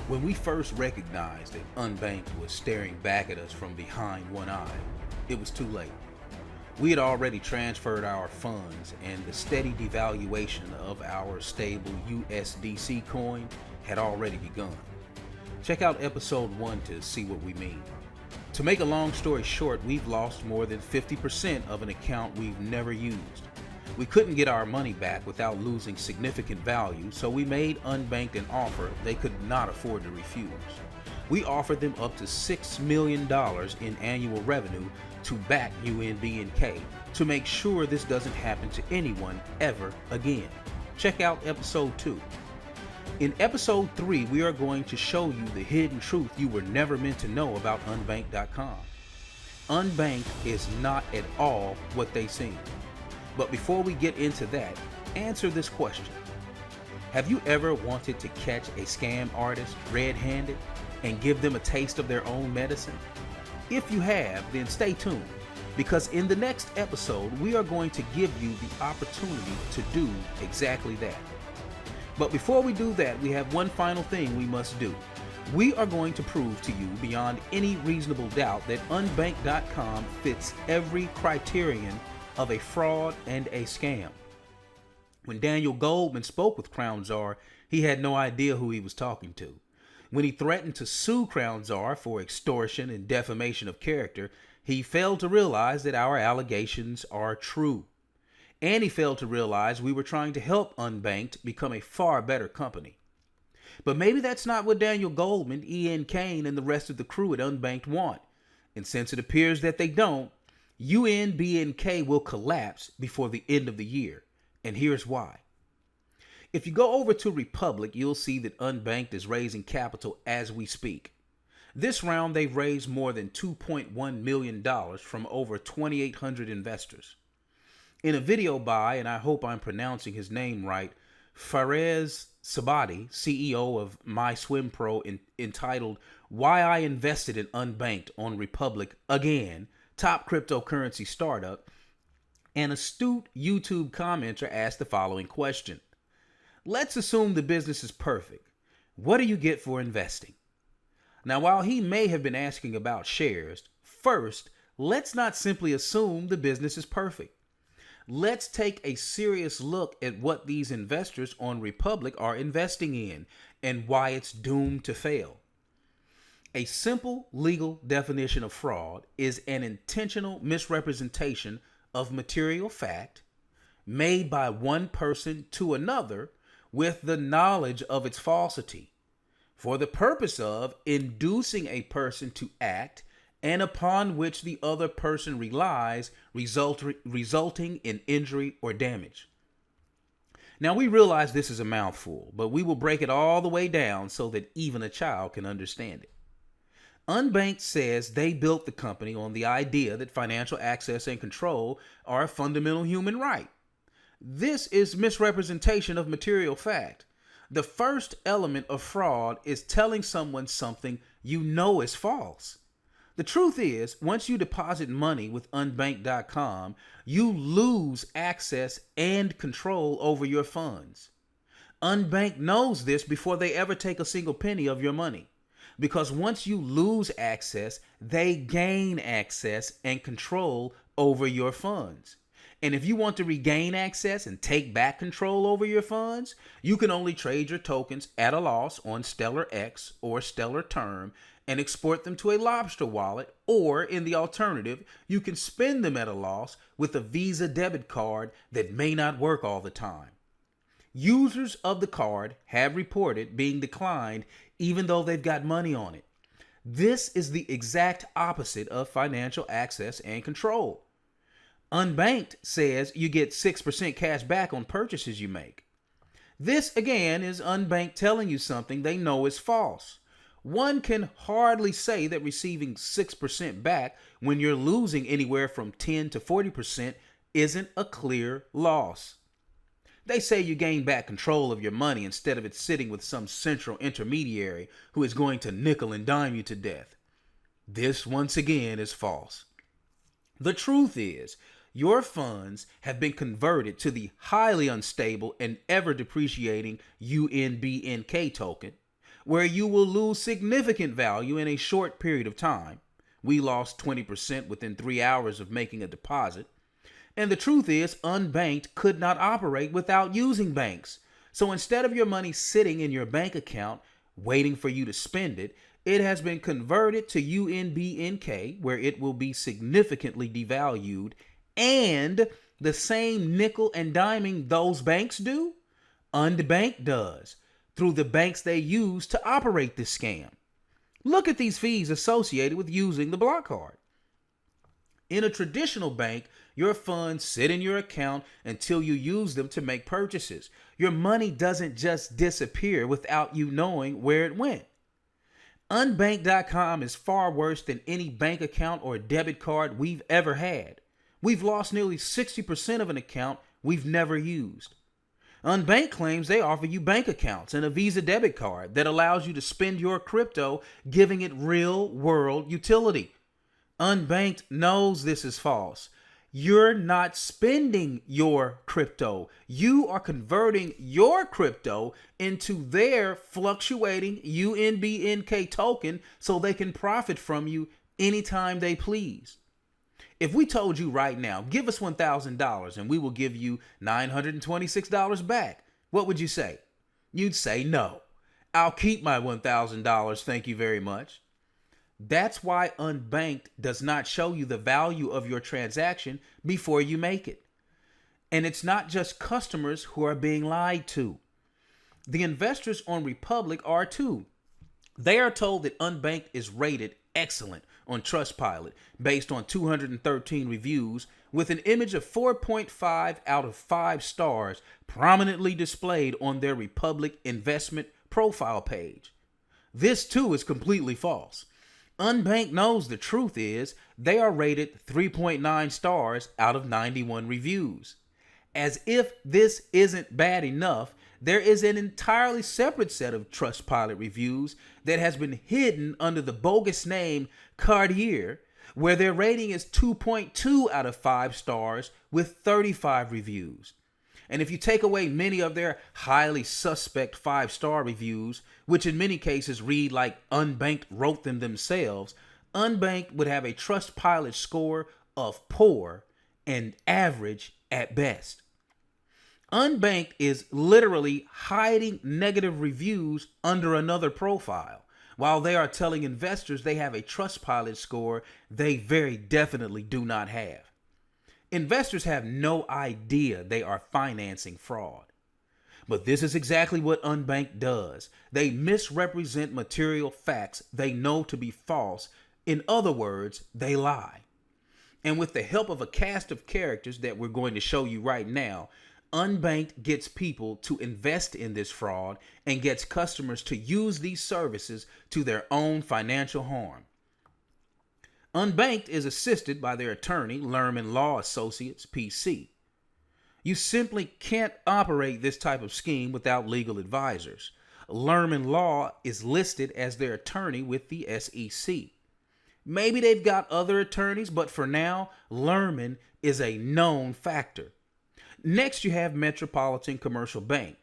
When we first recognized that Unbanked was staring back at us from behind one eye, it was too late. We had already transferred our funds, and the steady devaluation of our stable USDC coin had already begun. Check out episode 1 to see what we mean. To make a long story short, we've lost more than 50% of an account we've never used. We couldn't get our money back without losing significant value, so we made Unbanked an offer they could not afford to refuse. We offered them up to $6 million in annual revenue to back UNBNK to make sure this doesn't happen to anyone ever again. Check out episode 2. In episode 3, we are going to show you the hidden truth you were never meant to know about Unbanked.com. Unbanked is not at all what they seem. But before we get into that, answer this question. Have you ever wanted to catch a scam artist red-handed and give them a taste of their own medicine? If you have, then stay tuned, because in the next episode, we are going to give you the opportunity to do exactly that. But before we do that, we have one final thing we must do. We are going to prove to you beyond any reasonable doubt that Unbanked.com fits every criterion of a fraud and a scam. When Daniel Goldman spoke with Crown Czar, he had no idea who he was talking to. When he threatened to sue Crown Czar for extortion and defamation of character, he failed to realize that our allegations are true. And he failed to realize we were trying to help Unbanked become a far better company. But maybe that's not what Daniel Goldman, Ian Kane, and the rest of the crew at Unbanked want. And since it appears that they don't, UNBNK will collapse before the end of the year, and here's why. If you go over to Republic, you'll see that Unbanked is raising capital as we speak. This round, they've raised more than $2.1 million from over 2,800 investors. In a video by, and I hope I'm pronouncing his name right, Faraz Sabati, CEO of MySwimPro, entitled "Why I Invested in Unbanked" on Republic Again, top cryptocurrency startup, an astute YouTube commenter asked the following question. Let's assume the business is perfect. What do you get for investing? Now, while he may have been asking about shares, first, let's not simply assume the business is perfect. Let's take a serious look at what these investors on Republic are investing in and why it's doomed to fail. A simple legal definition of fraud is an intentional misrepresentation of material fact made by one person to another with the knowledge of its falsity, for the purpose of inducing a person to act and upon which the other person relies, resulting in injury or damage. Now, we realize this is a mouthful, but we will break it all the way down so that even a child can understand it. Unbanked says they built the company on the idea that financial access and control are a fundamental human right. This is misrepresentation of material fact. The first element of fraud is telling someone something you know is false. The truth is, once you deposit money with Unbanked.com, you lose access and control over your funds. Unbanked knows this before they ever take a single penny of your money. Because once you lose access, they gain access and control over your funds. And if you want to regain access and take back control over your funds, you can only trade your tokens at a loss on Stellar X or Stellar Term and export them to a Lobster wallet, or in the alternative, you can spend them at a loss with a Visa debit card that may not work all the time. Users of the card have reported being declined even though they've got money on it. This is the exact opposite of financial access and control. Unbanked says you get 6% cash back on purchases you make. This, again, is Unbanked telling you something they know is false. One can hardly say that receiving 6% back when you're losing anywhere from 10 to 40% isn't a clear loss. They say you gain back control of your money instead of it sitting with some central intermediary who is going to nickel and dime you to death. This, once again, is false. The truth is, your funds have been converted to the highly unstable and ever depreciating UNBNK token, where you will lose significant value in a short period of time. We lost 20% within 3 hours of making a deposit. And the truth is, unbanked could not operate without using banks. So instead of your money sitting in your bank account waiting for you to spend it, it has been converted to UNBNK, where it will be significantly devalued. And the same nickel and diming those banks do, unbanked does, through the banks they use to operate this scam. Look at these fees associated with using the block card. In a traditional bank, your funds sit in your account until you use them to make purchases. Your money doesn't just disappear without you knowing where it went. Unbanked.com is far worse than any bank account or debit card we've ever had. We've lost nearly 60% of an account we've never used. Unbanked claims they offer you bank accounts and a Visa debit card that allows you to spend your crypto, giving it real-world utility. Unbanked knows this is false. You're not spending your crypto. You are converting your crypto into their fluctuating UNBNK token so they can profit from you anytime they please. If we told you right now, give us $1,000 and we will give you $926 back, what would you say? You'd say no. I'll keep my $1,000, thank you very much. That's why unbanked does not show you the value of your transaction before you make it. And it's not just customers who are being lied to. The investors on Republic are too. They are told that unbanked is rated excellent on Trustpilot based on 213 reviews with an image of 4.5 out of 5 stars prominently displayed on their Republic investment profile page. This too is completely false. Unbanked knows the truth is they are rated 3.9 stars out of 91 reviews. As if this isn't bad enough, there is an entirely separate set of Trustpilot reviews that has been hidden under the bogus name Cartier, where their rating is 2.2 out of 5 stars with 35 reviews. And if you take away many of their highly suspect 5-star reviews, which in many cases read like Unbanked wrote them themselves, Unbanked would have a Trustpilot score of poor and average at best. Unbanked is literally hiding negative reviews under another profile, while they are telling investors they have a Trustpilot score they very definitely do not have. Investors have no idea they are financing fraud. But this is exactly what Unbanked does. They misrepresent material facts they know to be false. In other words, they lie. And with the help of a cast of characters that we're going to show you right now, Unbanked gets people to invest in this fraud and gets customers to use these services to their own financial harm. Unbanked is assisted by their attorney, Lerman Law Associates, PC. You simply can't operate this type of scheme without legal advisors. Lerman Law is listed as their attorney with the SEC. Maybe they've got other attorneys, but for now, Lerman is a known factor. Next, you have Metropolitan Commercial Bank.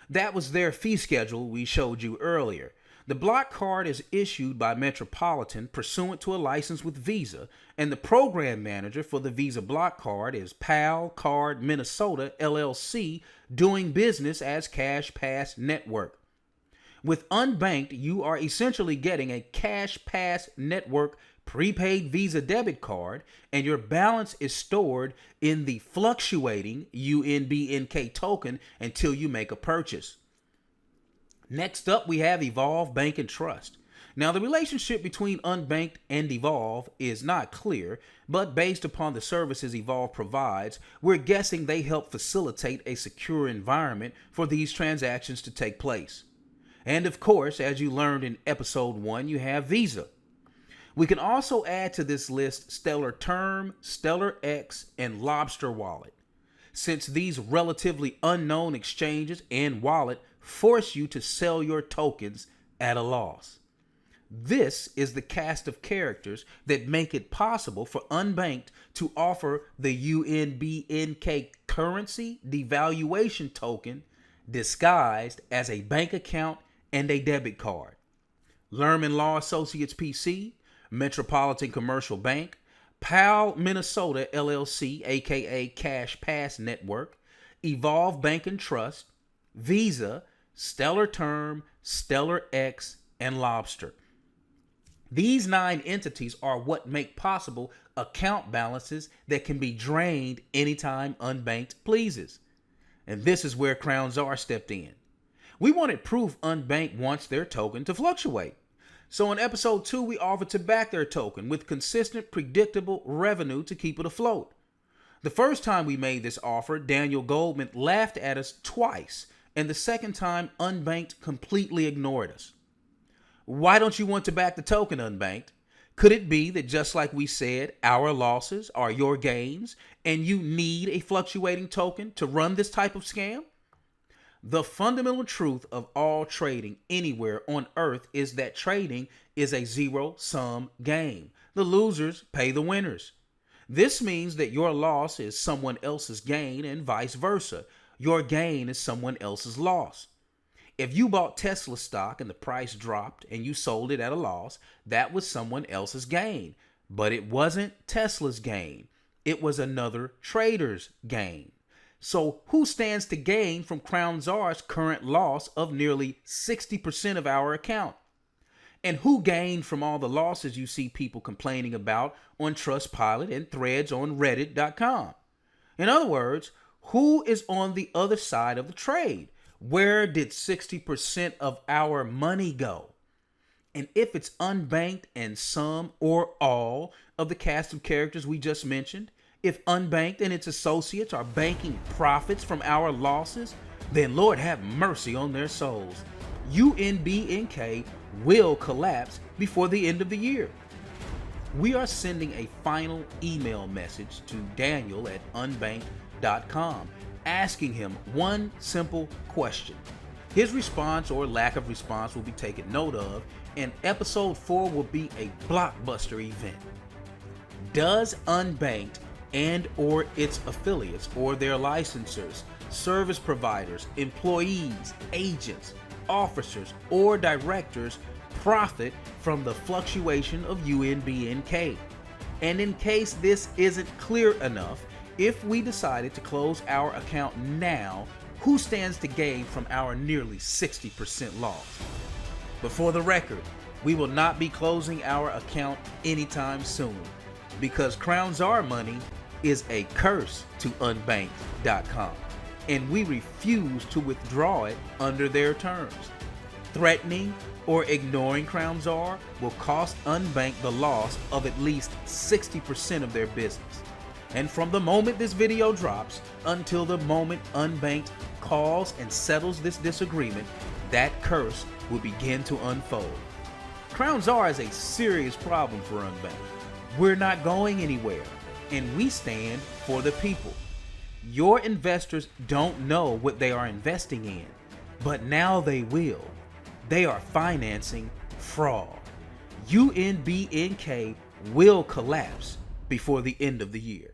That was their fee schedule we showed you earlier. The block card is issued by Metropolitan pursuant to a license with Visa, and the program manager for the Visa block card is PAL Card Minnesota LLC, doing business as Cash Pass Network. With Unbanked, you are essentially getting a Cash Pass Network prepaid Visa debit card, and your balance is stored in the fluctuating UNBNK token until you make a purchase. Next up, we have Evolve Bank and Trust. Now, the relationship between Unbanked and Evolve is not clear, but based upon the services Evolve provides, we're guessing they help facilitate a secure environment for these transactions to take place. And of course, as you learned in episode 1, you have Visa. We can also add to this list Stellar Term, Stellar X, and Lobster Wallet, since these relatively unknown exchanges and wallet force you to sell your tokens at a loss. This is the cast of characters that make it possible for Unbanked to offer the UNBNK currency devaluation token disguised as a bank account and a debit card. Lerman Law Associates PC, Metropolitan Commercial Bank, Powell Minnesota LLC, aka Cash Pass Network, Evolve Bank and Trust, Visa, Stellar Term, Stellar X, and Lobster. These 9 entities are what make possible account balances that can be drained anytime Unbanked pleases. And this is where Crown Czar stepped in. We wanted proof Unbanked wants their token to fluctuate. So in episode 2, we offered to back their token with consistent, predictable revenue to keep it afloat. The first time we made this offer, Daniel Goldman laughed at us twice, and the second time, Unbanked completely ignored us. Why don't you want to back the token, Unbanked? Could it be that just like we said, our losses are your gains, and you need a fluctuating token to run this type of scam? The fundamental truth of all trading anywhere on earth is that trading is a zero-sum game. The losers pay the winners. This means that your loss is someone else's gain and vice versa. Your gain is someone else's loss. If you bought Tesla stock and the price dropped and you sold it at a loss, that was someone else's gain. But it wasn't Tesla's gain. It was another trader's gain. So who stands to gain from Crown Czar's current loss of nearly 60% of our account? And who gained from all the losses you see people complaining about on Trustpilot and threads on Reddit.com? In other words, who is on the other side of the trade? Where did 60% of our money go? And if it's Unbanked and some or all of the cast of characters we just mentioned, if Unbanked and its associates are banking profits from our losses, then Lord have mercy on their souls. UNBNK will collapse before the end of the year. We are sending a final email message to Daniel at unbanked.com, asking him one simple question. His response or lack of response will be taken note of, and episode 4 will be a blockbuster event. Does Unbanked and or its affiliates or their licensors, service providers, employees, agents, officers, or directors profit from the fluctuation of UNBNK? And in case this isn't clear enough, if we decided to close our account now, who stands to gain from our nearly 60% loss? But for the record, we will not be closing our account anytime soon, because Crown Czar money is a curse to unbanked.com, and we refuse to withdraw it under their terms. Threatening or ignoring Crown Czar will cost Unbanked the loss of at least 60% of their business. And from the moment this video drops until the moment Unbanked calls and settles this disagreement, that curse will begin to unfold. Crown Czar is a serious problem for Unbanked. We're not going anywhere, and we stand for the people. Your investors don't know what they are investing in, but now they will. They are financing fraud. UNBNK will collapse before the end of the year.